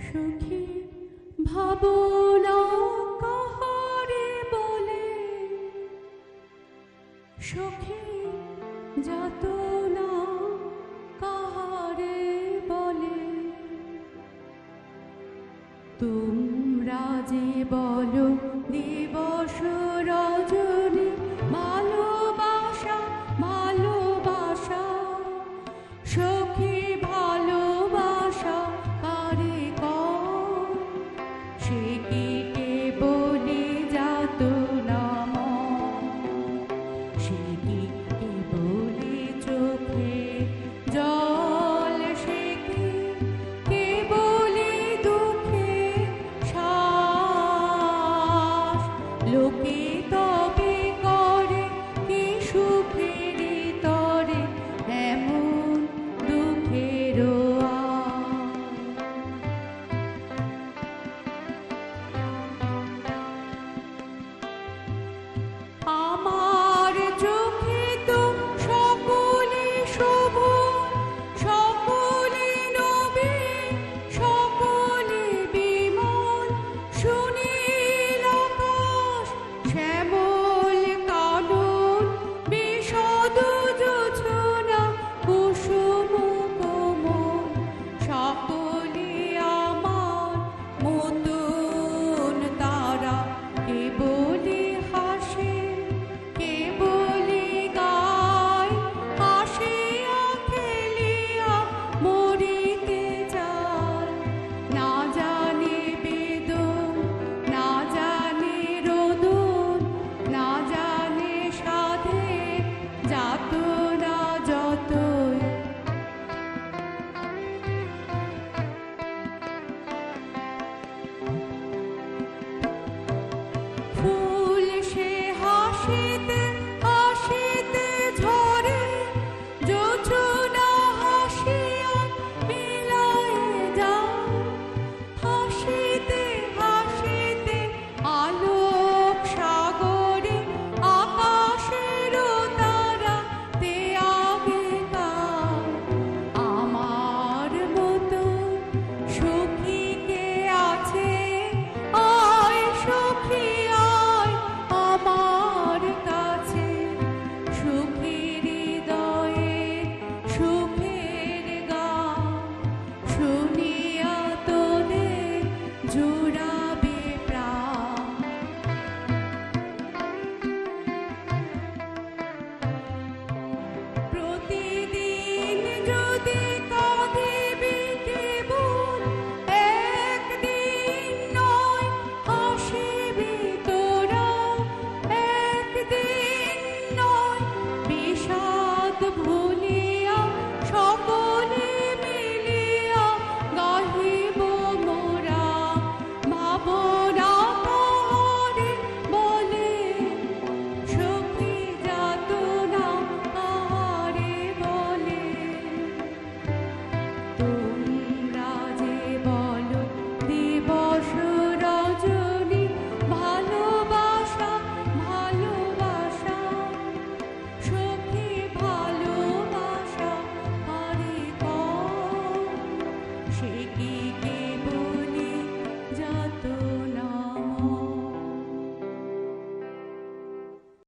সখী ভাবনা কাহারে বলে, সখী যাতনা কাহারে বলে। তোমরা যে বলো দিবস রজনী ভালোবাসা ভালোবাসা, সখী ভালোবাসা কারে কও, সে কি কেবলি যাতনা মন, সে কি কেবলি চোখে জল, সে কি কেবলি দুঃখে শ্বাস। লোকে তবে করে কি সুখের তরে এমন দুঃখের আমার চোখে তো সকলে শোভন, সকলে নবীন, সকলে বিমল, সুনীল আকাশ শ্যামল কানন বিশদ